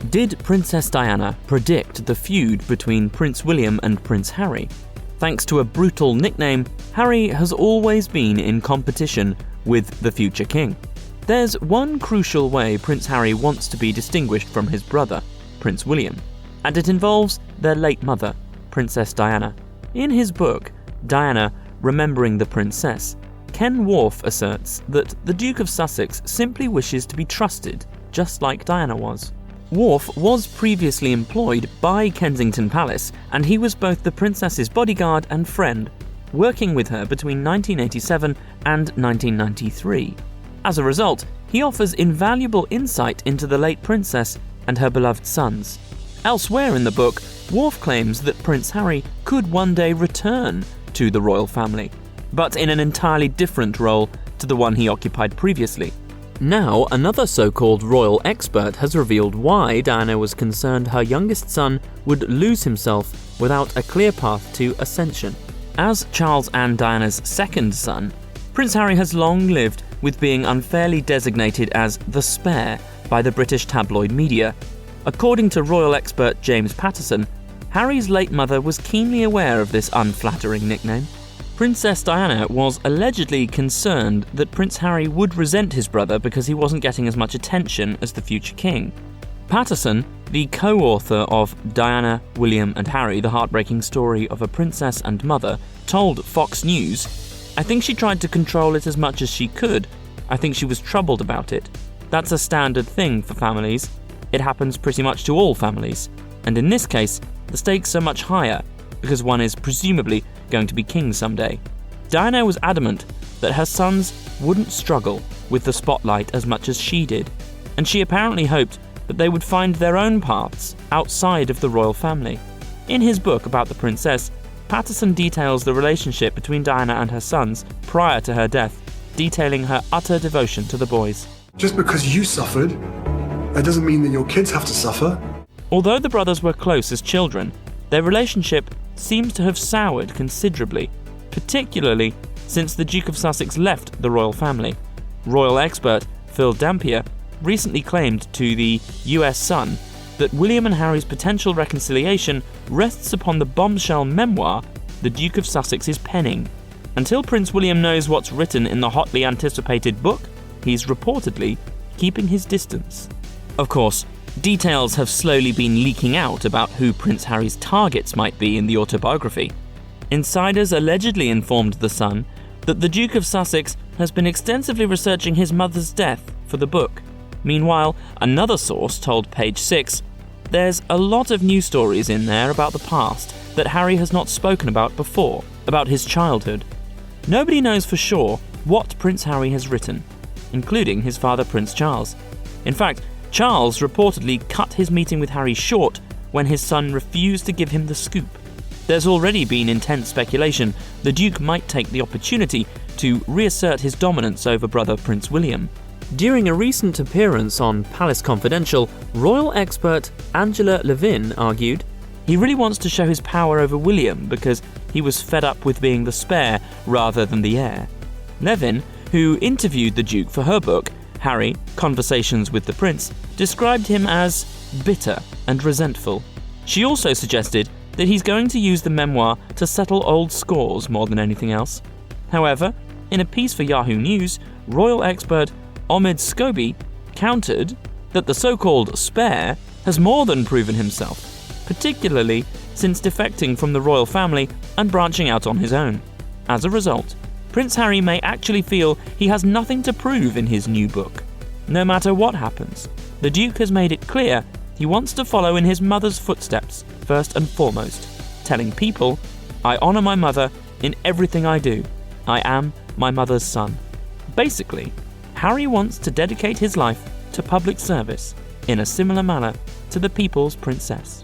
Did Princess Diana predict the feud between Prince William and Prince Harry? Thanks to a brutal nickname, Harry has always been in competition with the future king. There's one crucial way Prince Harry wants to be distinguished from his brother, Prince William, and it involves their late mother, Princess Diana. In his book, Diana, Remembering the Princess, Ken Worf asserts that the Duke of Sussex simply wishes to be trusted, just like Diana was. Worf was previously employed by Kensington Palace, and he was both the princess's bodyguard and friend, working with her between 1987 and 1993. As a result, he offers invaluable insight into the late princess and her beloved sons. Elsewhere in the book, Worf claims that Prince Harry could one day return to the royal family, but in an entirely different role to the one he occupied previously. Now, another so-called royal expert has revealed why Diana was concerned her youngest son would lose himself without a clear path to ascension. As Charles and Diana's second son, Prince Harry has long lived with being unfairly designated as the spare by the British tabloid media. According to royal expert James Patterson, Harry's late mother was keenly aware of this unflattering nickname. Princess Diana was allegedly concerned that Prince Harry would resent his brother because he wasn't getting as much attention as the future king. Patterson, the co-author of Diana, William and Harry, The Heartbreaking Story of a Princess and Mother, told Fox News, "I think she tried to control it as much as she could. I think she was troubled about it. That's a standard thing for families. It happens pretty much to all families. And in this case, the stakes are much higher, because one is presumably going to be king someday." Diana was adamant that her sons wouldn't struggle with the spotlight as much as she did, and she apparently hoped that they would find their own paths outside of the royal family. In his book about the princess, Patterson details the relationship between Diana and her sons prior to her death, detailing her utter devotion to the boys. Just because you suffered, that doesn't mean that your kids have to suffer. Although the brothers were close as children, their relationship seems to have soured considerably, particularly since the Duke of Sussex left the royal family. Royal expert Phil Dampier recently claimed to the US Sun that William and Harry's potential reconciliation rests upon the bombshell memoir the Duke of Sussex is penning. Until Prince William knows what's written in the hotly anticipated book, he's reportedly keeping his distance. Of course, details have slowly been leaking out about who Prince Harry's targets might be in the autobiography. Insiders allegedly informed The Sun that the Duke of Sussex has been extensively researching his mother's death for the book. Meanwhile, another source told Page Six, "There's a lot of news stories in there about the past that Harry has not spoken about before, about his childhood. Nobody knows for sure what Prince Harry has written, including his father Prince Charles. In fact, Charles reportedly cut his meeting with Harry short when his son refused to give him the scoop. There's already been intense speculation the Duke might take the opportunity to reassert his dominance over brother Prince William. During a recent appearance on Palace Confidential, royal expert Angela Levin argued he really wants to show his power over William because he was fed up with being the spare rather than the heir. Levin, who interviewed the Duke for her book, Harry, Conversations with the Prince, described him as bitter and resentful. She also suggested that he's going to use the memoir to settle old scores more than anything else. However, in a piece for Yahoo News, royal expert Omid Scobie countered that the so-called spare has more than proven himself, particularly since defecting from the royal family and branching out on his own. As a result, Prince Harry may actually feel he has nothing to prove in his new book. No matter what happens, the Duke has made it clear he wants to follow in his mother's footsteps first and foremost, telling people, "I honour my mother in everything I do. I am my mother's son." Basically, Harry wants to dedicate his life to public service in a similar manner to the people's princess.